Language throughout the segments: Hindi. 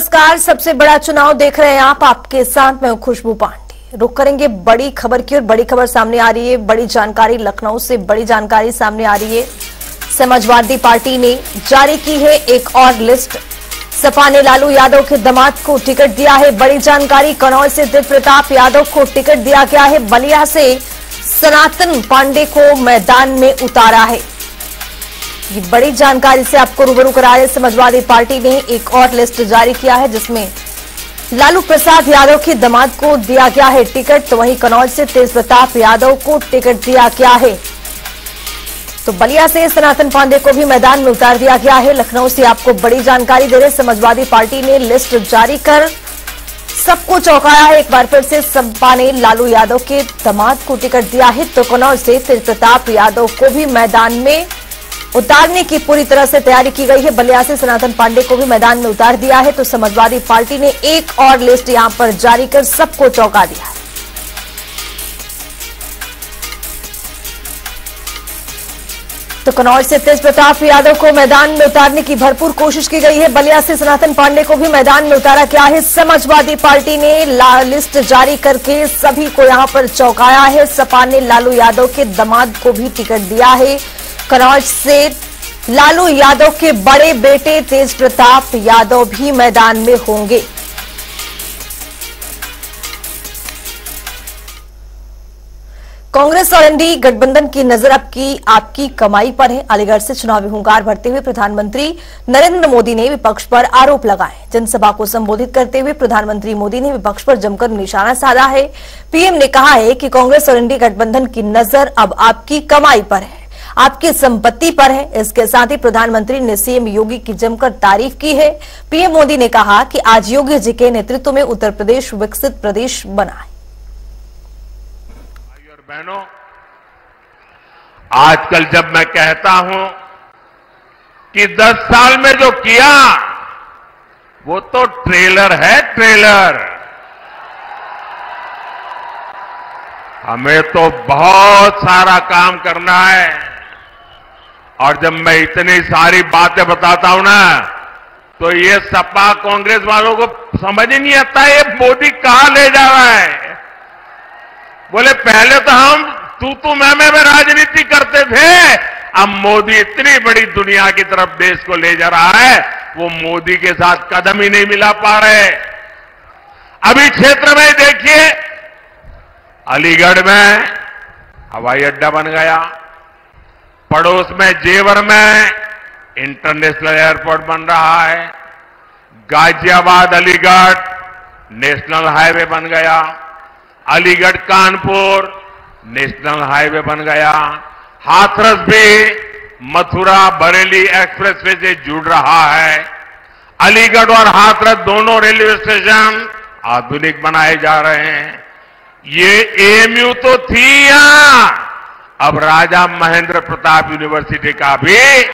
नमस्कार, सबसे बड़ा चुनाव देख रहे हैं आप। आपके साथ मैं हूं खुशबू पांडे। रुक करेंगे बड़ी खबर की और बड़ी खबर सामने आ रही है। बड़ी जानकारी लखनऊ से बड़ी जानकारी सामने आ रही है। समाजवादी पार्टी ने जारी की है एक और लिस्ट। सपा ने लालू यादव के दामाद को टिकट दिया है। बड़ी जानकारी, कन्नौज से दिव्य प्रताप यादव को टिकट दिया गया है। बलिया से सनातन पांडे को मैदान में उतारा है। ये बड़ी जानकारी से आपको रूबरू करा रहे। समाजवादी पार्टी ने एक और लिस्ट जारी किया है जिसमें लालू प्रसाद यादव के दामाद को दिया गया है टिकट, तो वहीं कन्नौज से तेज प्रताप यादव को टिकट दिया गया है। तो बलिया से सनातन पांडे को भी मैदान में उतार दिया गया है। लखनऊ से आपको बड़ी जानकारी दे रहे। समाजवादी पार्टी ने लिस्ट जारी कर सबको चौंकाया है। एक बार फिर से सपा ने लालू यादव के दामाद को टिकट दिया है, तो कन्नौज से तेज प्रताप यादव को भी मैदान में उतारने की पूरी तरह से तैयारी की गई है। बलिया से सनातन पांडे को भी मैदान में उतार दिया है। तो समाजवादी पार्टी ने एक और लिस्ट यहां पर जारी कर सबको चौंका दिया है। तो कन्नौज से तेज प्रताप यादव को मैदान में उतारने की भरपूर कोशिश की गई है। बलिया से सनातन पांडे को भी मैदान में उतारा गया है। समाजवादी पार्टी ने लिस्ट जारी करके सभी को यहां पर चौंकाया है। सपा ने लालू यादव के दामाद को भी टिकट दिया है। कन्नौज से लालू यादव के बड़े बेटे तेज प्रताप यादव भी मैदान में होंगे। कांग्रेस और एनडीए गठबंधन की नजर आपकी कमाई पर है। अलीगढ़ से चुनावी हुंकार भरते हुए प्रधानमंत्री नरेंद्र मोदी ने विपक्ष पर आरोप लगाए। जनसभा को संबोधित करते हुए प्रधानमंत्री मोदी ने विपक्ष पर जमकर निशाना साधा है। पीएम ने कहा है कि कांग्रेस और एनडीए गठबंधन की नजर अब आपकी कमाई पर है, आपकी संपत्ति पर है। इसके साथ ही प्रधानमंत्री ने सीएम योगी की जमकर तारीफ की है। पीएम मोदी ने कहा कि आज योगी जी के नेतृत्व में उत्तर प्रदेश विकसित प्रदेश बना है। भाइयों और बहनों, आजकल जब मैं कहता हूं कि 10 साल में जो किया वो तो ट्रेलर है, ट्रेलर। हमें तो बहुत सारा काम करना है। और जब मैं इतनी सारी बातें बताता हूं ना, तो ये सपा कांग्रेस वालों को समझ ही नहीं आता ये मोदी कहां ले जा रहा है। बोले पहले तो हम तू मैं राजनीति करते थे, अब मोदी इतनी बड़ी दुनिया की तरफ देश को ले जा रहा है, वो मोदी के साथ कदम ही नहीं मिला पा रहे। अभी क्षेत्र में देखिए, अलीगढ़ में हवाई अड्डा बन गया, पड़ोस में जेवर में इंटरनेशनल एयरपोर्ट बन रहा है, गाजियाबाद अलीगढ़ नेशनल हाईवे बन गया, अलीगढ़ कानपुर नेशनल हाईवे बन गया, हाथरस भी मथुरा बरेली एक्सप्रेसवे से जुड़ रहा है। अलीगढ़ और हाथरस दोनों रेलवे स्टेशन आधुनिक बनाए जा रहे हैं। ये एएमयू तो थी यहां, अब राजा महेंद्र प्रताप यूनिवर्सिटी का भी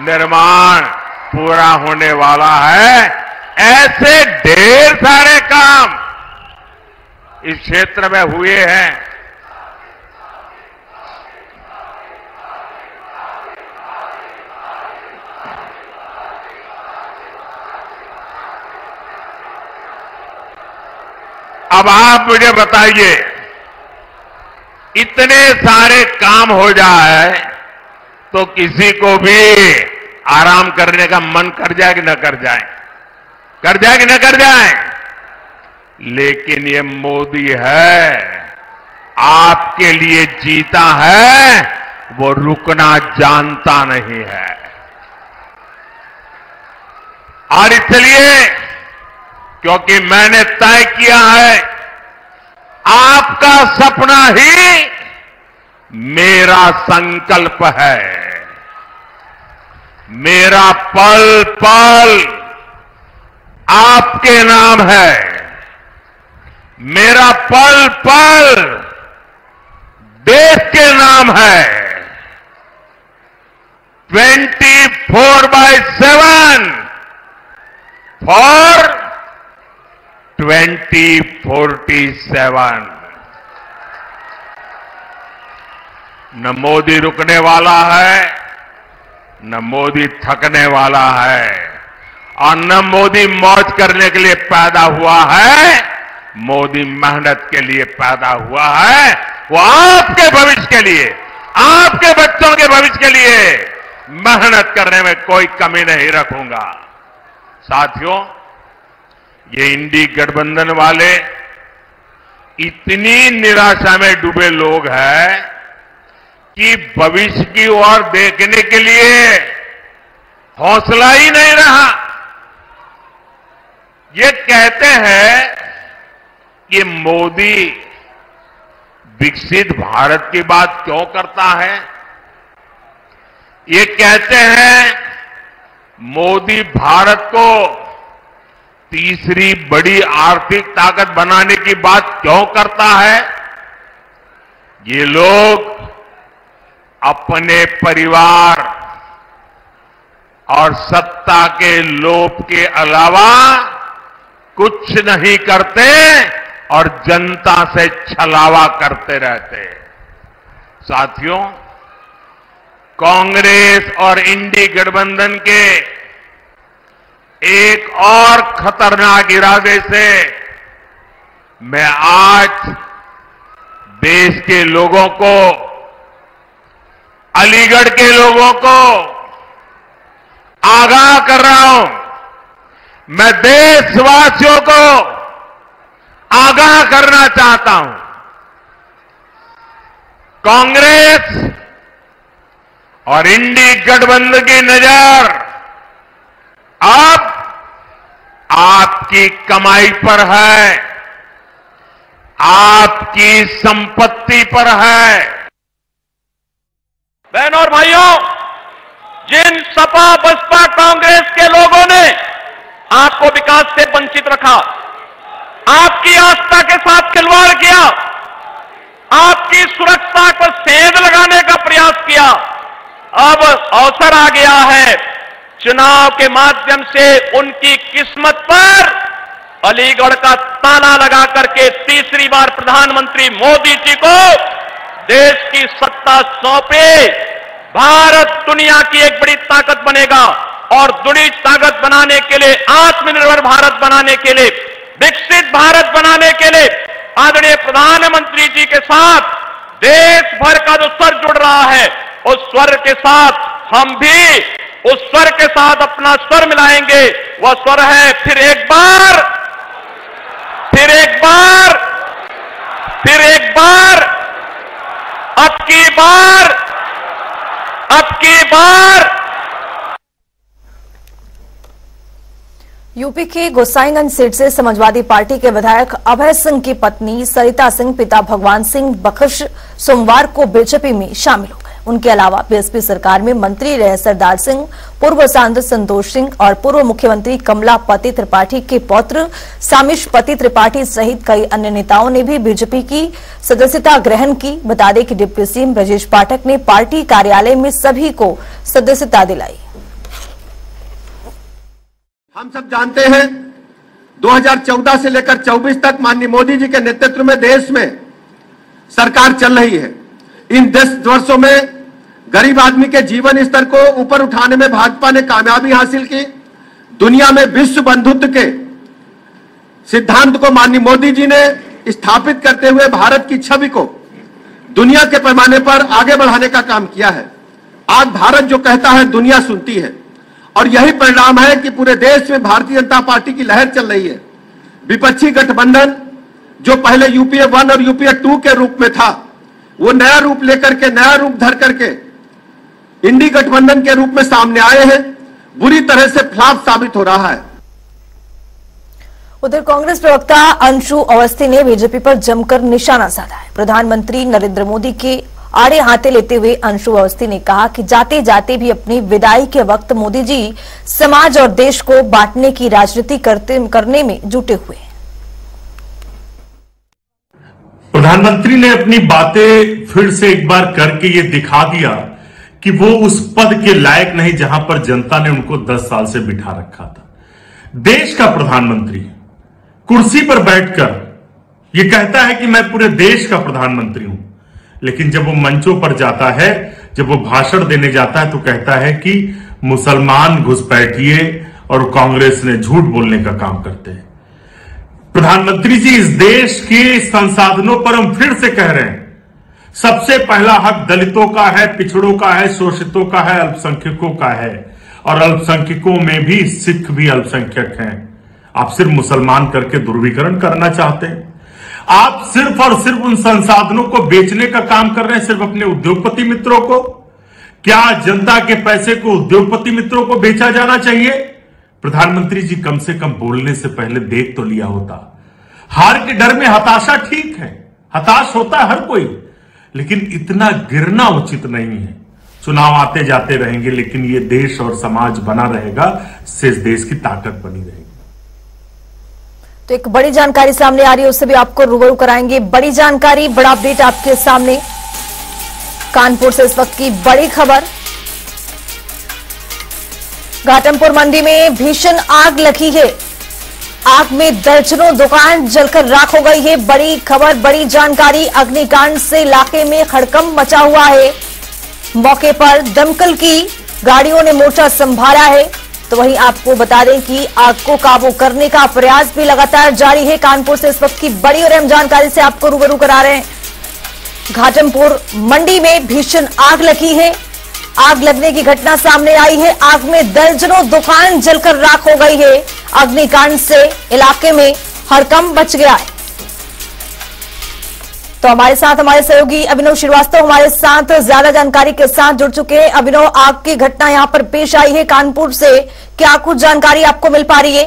निर्माण पूरा होने वाला है। ऐसे ढेर सारे काम इस क्षेत्र में हुए हैं। अब आप मुझे बताइए, इतने सारे काम हो जाए तो किसी को भी आराम करने का मन कर जाए कि न कर जाए, कर जाए कि न कर जाए। लेकिन ये मोदी है, आपके लिए जीता है, वो रुकना जानता नहीं है। और इसलिए क्योंकि मैंने तय किया है, आपका सपना ही मेरा संकल्प है। मेरा पल पल आपके नाम है। मेरा पल पल देश के नाम है। 24/7 फॉर 2047। न मोदी रुकने वाला है, न मोदी थकने वाला है। और न मोदी मौज करने के लिए पैदा हुआ है, मोदी मेहनत के लिए पैदा हुआ है। वो आपके भविष्य के लिए, आपके बच्चों के भविष्य के लिए मेहनत करने में कोई कमी नहीं रखूंगा। साथियों, ये इंडी गठबंधन वाले इतनी निराशा में डूबे लोग हैं कि भविष्य की ओर देखने के लिए हौसला ही नहीं रहा। ये कहते हैं कि मोदी विकसित भारत की बात क्यों करता है। ये कहते हैं मोदी भारत को तीसरी बड़ी आर्थिक ताकत बनाने की बात क्यों करता है। ये लोग अपने परिवार और सत्ता के लोभ के अलावा कुछ नहीं करते और जनता से छलावा करते रहते। साथियों, कांग्रेस और इंडी गठबंधन के एक और खतरनाक इरादे से मैं आज देश के लोगों को, अलीगढ़ के लोगों को आगाह कर रहा हूं। मैं देशवासियों को आगाह करना चाहता हूं। कांग्रेस और इंडी गठबंधन की नजर अब आपकी कमाई पर है, आपकी संपत्ति पर है। बहनों और भाइयों, जिन सपा बसपा कांग्रेस के लोगों ने आपको विकास से वंचित रखा, आपकी आस्था के साथ खिलवाड़ किया, आपकी सुरक्षा पर सेंध लगाने का प्रयास किया, अब अवसर आ गया है चुनाव के माध्यम से उनकी किस्मत पर अलीगढ़ का ताला लगा करके तीसरी बार प्रधानमंत्री मोदी जी को देश की सत्ता सौंपे। भारत दुनिया की एक बड़ी ताकत बनेगा और दुनिया ताकत बनाने के लिए, आत्मनिर्भर भारत बनाने के लिए, विकसित भारत बनाने के लिए आदरणीय प्रधानमंत्री जी के साथ देश भर का जो स्वर जुड़ रहा है, उस स्वर के साथ हम भी उस स्वर के साथ अपना स्वर मिलाएंगे। वह स्वर है फिर एक बार, फिर एक बार, फिर एक बार, अब की बार, अब की बार। यूपी के गोसाईगंज सीट से समाजवादी पार्टी के विधायक अभय सिंह की पत्नी सरिता सिंह पिता भगवान सिंह बख्श सोमवार को बीजेपी में शामिल हो गए। उनके अलावा बीएसपी सरकार में मंत्री रहे सरदार सिंह, पूर्व सांसद संतोष सिंह और पूर्व मुख्यमंत्री कमलापति त्रिपाठी के पौत्र सामिश पति त्रिपाठी सहित कई अन्य नेताओं ने भी बीजेपी की सदस्यता ग्रहण की। बता दें कि डिप्टी सीएम ब्रजेश पाठक ने पार्टी कार्यालय में सभी को सदस्यता दिलाई। हम सब जानते हैं 2014 से लेकर 24 तक माननीय मोदी जी के नेतृत्व में देश में सरकार चल रही है। इन 10 वर्षों में गरीब आदमी के जीवन स्तर को ऊपर उठाने में भाजपा ने कामयाबी हासिल की। दुनिया में विश्व बंधुत्व के सिद्धांत को माननीय मोदी जी ने स्थापित करते हुए भारत की छवि को दुनिया के पैमाने पर आगे बढ़ाने का काम किया है। आज भारत जो कहता है दुनिया सुनती है और यही परिणाम है कि पूरे देश में भारतीय जनता पार्टी की लहर चल रही है। विपक्षी गठबंधन जो पहले यूपीए 1 और यूपीए 2 के रूप में था, वो नया रूप लेकर के, नया रूप धर करके इंडी गठबंधन के रूप में सामने आए हैं। बुरी तरह से फ्लॉप साबित हो रहा है। उधर कांग्रेस प्रवक्ता अंशु अवस्थी ने बीजेपी पर जमकर निशाना साधा है। प्रधानमंत्री नरेंद्र मोदी के आड़े हाथे लेते हुए अंशु अवस्थी ने कहा कि जाते जाते भी अपनी विदाई के वक्त मोदी जी समाज और देश को बांटने की राजनीति करने में जुटे हुए हैं। प्रधानमंत्री ने अपनी बातें फिर से एक बार करके ये दिखा दिया कि वो उस पद के लायक नहीं जहां पर जनता ने उनको 10 साल से बिठा रखा था। देश का प्रधानमंत्री कुर्सी पर बैठकर ये कहता है कि मैं पूरे देश का प्रधानमंत्री हूं, लेकिन जब वो मंचों पर जाता है, जब वो भाषण देने जाता है तो कहता है कि मुसलमान घुसपैठिए और कांग्रेस ने झूठ बोलने का काम करते हैं। प्रधानमंत्री जी, इस देश के संसाधनों पर हम फिर से कह रहे हैं, सबसे पहला हक दलितों का है, पिछड़ों का है, शोषितों का है, अल्पसंख्यकों का है, और अल्पसंख्यकों में भी सिख भी अल्पसंख्यक हैं। आप सिर्फ मुसलमान करके ध्रुवीकरण करना चाहते हैं। आप सिर्फ और सिर्फ उन संसाधनों को बेचने का काम कर रहे हैं, सिर्फ अपने उद्योगपति मित्रों को। क्या जनता के पैसे को उद्योगपति मित्रों को बेचा जाना चाहिए? प्रधानमंत्री जी, कम से कम बोलने से पहले देख तो लिया होता। हार के डर में हताशा ठीक है, हताश होता है हर कोई, लेकिन इतना गिरना उचित नहीं है। चुनाव आते जाते रहेंगे, लेकिन ये देश और समाज बना रहेगा, इससे इस देश की ताकत बनी रहेगी। तो एक बड़ी जानकारी सामने आ रही है, उससे भी आपको रूबरू कराएंगे। बड़ी जानकारी, बड़ा अपडेट आपके सामने। कानपुर से इस वक्त की बड़ी खबर, घाटमपुर मंडी में भीषण आग लगी है। आग में दर्जनों दुकान जलकर राख हो गई है। बड़ी खबर, बड़ी जानकारी, अग्निकांड से इलाके में हड़कंप मचा हुआ है। मौके पर दमकल की गाड़ियों ने मोर्चा संभाला है। तो वहीं आपको बता दें कि आग को काबू करने का प्रयास भी लगातार जारी है। कानपुर से इस वक्त की बड़ी और अहम जानकारी से आपको रूबरू करा रहे हैं। घाटमपुर मंडी में भीषण आग लगी है। आग लगने की घटना सामने आई है। आग में दर्जनों दुकान जलकर राख हो गई है। अग्निकांड से इलाके में हड़कंप मच गया है। तो हमारे साथ हमारे सहयोगी अभिनव श्रीवास्तव हमारे साथ ज्यादा जानकारी के साथ जुड़ चुके हैं। अभिनव, आग की घटना यहां पर पेश आई है कानपुर से, क्या कुछ जानकारी आपको मिल पा रही है?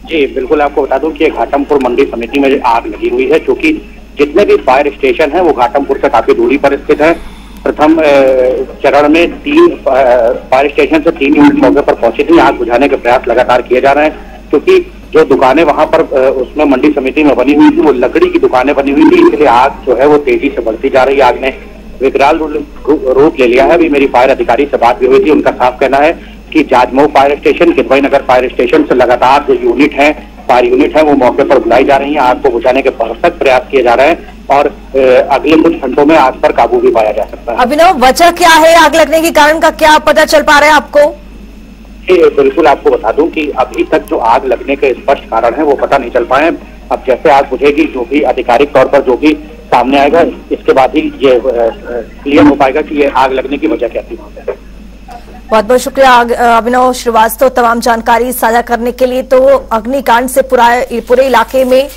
जी बिल्कुल, आपको बता दूं कि घाटमपुर मंडी समिति में आग लगी हुई है, क्योंकि जितने भी फायर स्टेशन है वो घाटमपुर से काफी दूरी पर स्थित है। प्रथम चरण में 3 फायर स्टेशन से 3 यूनिट मौके पर पहुंची थी। आग बुझाने के प्रयास लगातार किए जा रहे हैं, क्योंकि जो दुकानें वहां पर उसमें मंडी समिति में बनी हुई थी वो लकड़ी की दुकानें बनी हुई थी, इसलिए आग जो है वो तेजी से बढ़ती जा रही है। आग ने विकराल रूप ले लिया है। अभी मेरी फायर अधिकारी से बात भी हुई थी, उनका साफ कहना है कि जाजमऊ फायर स्टेशन, किदवई नगर फायर स्टेशन से लगातार जो यूनिट है, फायर यूनिट है, वो मौके पर बुलाई जा रही है। आग को बुझाने के भरसक प्रयास किए जा रहे हैं और अगले कुछ घंटों में आग पर काबू भी पाया जा सकता है। अभिनव, वजह क्या है? आग लगने के कारण का क्या पता चल पा रहा है आपको? बिल्कुल, आपको बता दूं कि अभी तक जो आग लगने के स्पष्ट कारण है वो पता नहीं चल पाए। अब जैसे आग बुझेगी, जो भी आधिकारिक तौर पर जो भी सामने आएगा, इसके बाद ही ये क्लियर हो पाएगा कि ये आग लगने की वजह क्या थी। बहुत बहुत शुक्रिया अभिनव श्रीवास्तव तमाम जानकारी साझा करने के लिए। तो अग्निकांड से पूरे इलाके में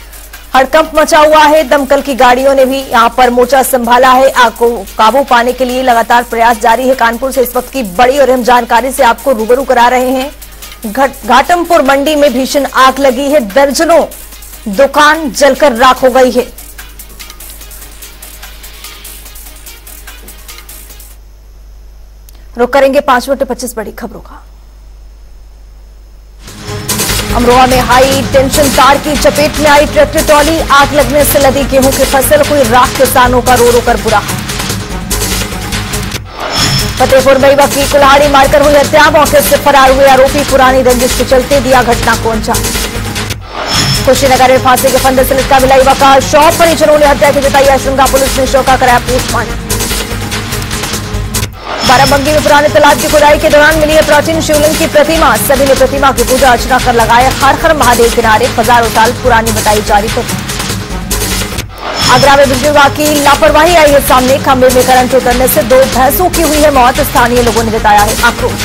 हड़कंप मचा हुआ है। दमकल की गाड़ियों ने भी यहां पर मोर्चा संभाला है। आग को काबू पाने के लिए लगातार प्रयास जारी है। कानपुर से इस वक्त की बड़ी और अहम जानकारी से आपको रूबरू करा रहे हैं। घाटमपुर मंडी में भीषण आग लगी है। दर्जनों दुकान जलकर राख हो गई है। रुक करेंगे 5:25 बड़ी खबरों का। अमरोहा में हाई टेंशन तार की चपेट में आई ट्रैक्टर ट्रॉली। आग लगने से लदी गेहूं की फसल, हुई राख, किसानों का रो रो कर बुरा हाल। फतेहपुर में युवक की कुल्हाड़ी मारकर हुई हत्या। मौके से फरार हुए आरोपी पुरानी रंजिश के चलते दिया घटना को अंजाम। कुशीनगर में फांसी के फंदे से लटका मिला युवक का शव। परिजनों ने हत्या की जताई आशंका। पुलिस ने शव का कराया पोस्टमार्टम। बाराबंकी में पुराने तालाब की खुदाई के दौरान मिली है प्राचीन शिवलिंग की प्रतिमा। सभी ने प्रतिमा की पूजा अर्चना कर लगाए हर महादेव किनारे। हजारों साल पुरानी बताई जा रही प्रतिमा। आगरा में बिजली विभाग की लापरवाही आई है सामने। खंभे में करंट उतरने से 2 भैंसों की हुई है मौत। स्थानीय लोगों ने जताया है आक्रोश।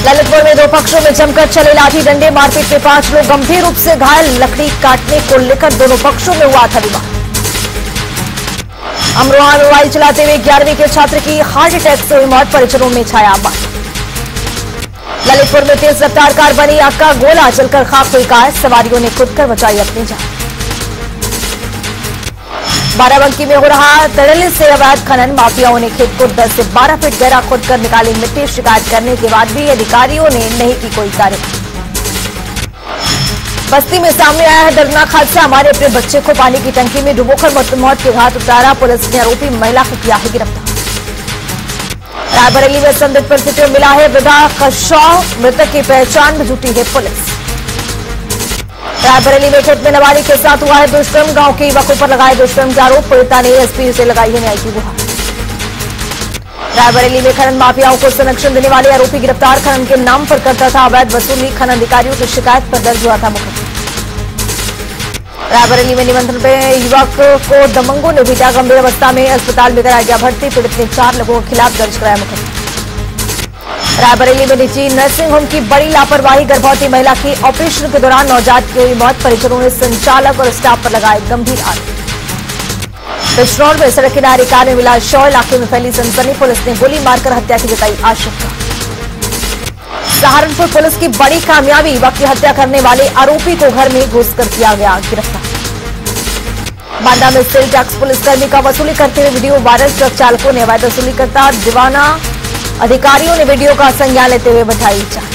ललितपुर में 2 पक्षों में जमकर चले लाठी डंडे। मारपीट में 5 लोग गंभीर रूप से घायल। लकड़ी काटने को लेकर दोनों पक्षों में हुआ था विवाद। अमरोहा में मोबाइल चलाते हुए 11वीं के छात्र की हार्ट अटैक से हुई मौत। परिजनों में छाया आबाद। ललितपुर में तेज रफ्तार कार बनी आग का गोला, जलकर खाक हुई कार। सवारियों ने खुद कर बचाई अपनी जान। बाराबंकी में हो रहा तड़ले से अवैध खनन। माफियाओं ने खेत को 10 से 12 फीट गहरा खोदकर निकाली मिट्टी। शिकायत करने के बाद भी अधिकारियों ने नहीं की कोई कार्रवाई। बस्ती में सामने आया है दर्दनाक हादसा। हमारे अपने बच्चे को पानी की टंकी में डुबोकर मौत के घाट उतारा। पुलिस ने आरोपी महिला को किया है गिरफ्तार। रायबरेली में संदिग्ध परिस्थितियों में मिला है वृद्धा का शव। मृतक की पहचान में जुटी है पुलिस। रायबरेली में खेत में नाबालिग के साथ हुआ है दुष्कर्म। गांव के युवकों पर लगाए दुष्कर्म के आरोप। पीड़िता ने एसपी से लगाई है न्याय की गुहार। रायबरेली में खनन माफियाओं को संरक्षण देने वाले आरोपी गिरफ्तार। खनन के नाम पर करता था अवैध वसूली। खनन अधिकारियों की शिकायत पर दर्ज हुआ था मुकदमा। रायबरेली में निमंत्रण पे युवक को दबंगों ने पीटा। गंभीर अवस्था में अस्पताल में कराया गया भर्ती। पीड़ित ने 4 लोगों के खिलाफ दर्ज कराया मुकदमा। रायबरेली में निजी नर्सिंग होम की बड़ी लापरवाही। गर्भवती महिला की ऑपरेशन के दौरान नवजात की हुई मौत। परिजनों ने संचालक और स्टाफ पर लगाए गंभीर आरोप। बिजनौर में सड़क किनारे कार में मिला शव। इलाके में फैली सनसनी। पुलिस ने गोली मारकर हत्या की जताई आशंका। सहारनपुर पुलिस की बड़ी कामयाबी। युवक की हत्या करने वाले आरोपी को घर में घुसकर किया गया गिरफ्तार। बांदा में सेल टैक्स पुलिसकर्मी का वसूली करते हुए वीडियो वायरल। ट्रक चालकों ने अवैध वसूली करता दीवाना। अधिकारियों ने वीडियो का संज्ञान लेते हुए बढ़ाई जांच।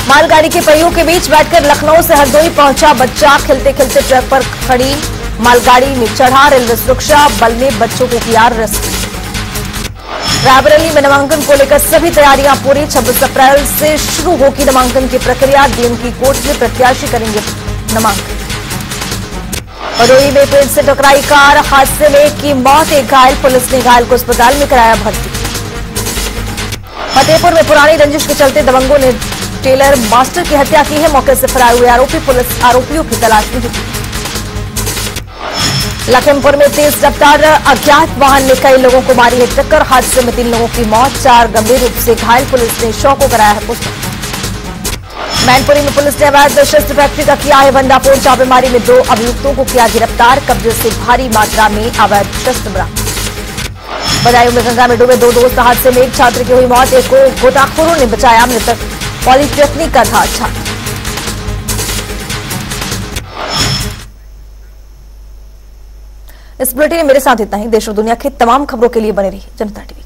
मालगाड़ी के पहियों के बीच बैठकर लखनऊ से हरदोई पहुंचा बच्चा। खेलते खेलते ट्रक पर खड़ी मालगाड़ी में चढ़ा। रेलवे सुरक्षा बल ने बच्चों को किया रेस्क्यू। रायबरेली में नामांकन को लेकर सभी तैयारियां पूरी। 26 अप्रैल से शुरू होगी नामांकन की प्रक्रिया। डीएम की कोर्ट में प्रत्याशी करेंगे नामांकन। भदोही में पेड़ से टकराई कार। हादसे में एक की मौत, एक घायल। पुलिस ने घायल को अस्पताल में कराया भर्ती। फतेहपुर में पुरानी रंजिश के चलते दबंगों ने टेलर मास्टर की हत्या की है। मौके से फरार हुए आरोपी। पुलिस आरोपियों की तलाश में जुटी। लखीमपुर में तेज रफ्तार अज्ञात वाहन ने कई लोगों को मारी है टक्कर। हादसे में 3 लोगों की मौत, 4 गंभीर रूप से घायल। पुलिस ने शव को कराया है पोस्टमार्टम। मैनपुरी में पुलिस ने अवैध शस्त्र फैक्ट्री का किया है भंडाफोड़। छापेमारी में 2 अभियुक्तों को किया गिरफ्तार। कब्जे से भारी मात्रा में अवैध शस्त्र बरामद। बदायूं में गंगा में डूबे 2 दोस्त। हादसे में एक छात्र की हुई मौत, एक को गोताखोरों ने बचाया। मृतक पॉलिटेक्निक का था छात्र। इस बुलेटिन में मेरे साथ इतना ही। देश और दुनिया की तमाम खबरों के लिए बने रहिए जनता टीवी।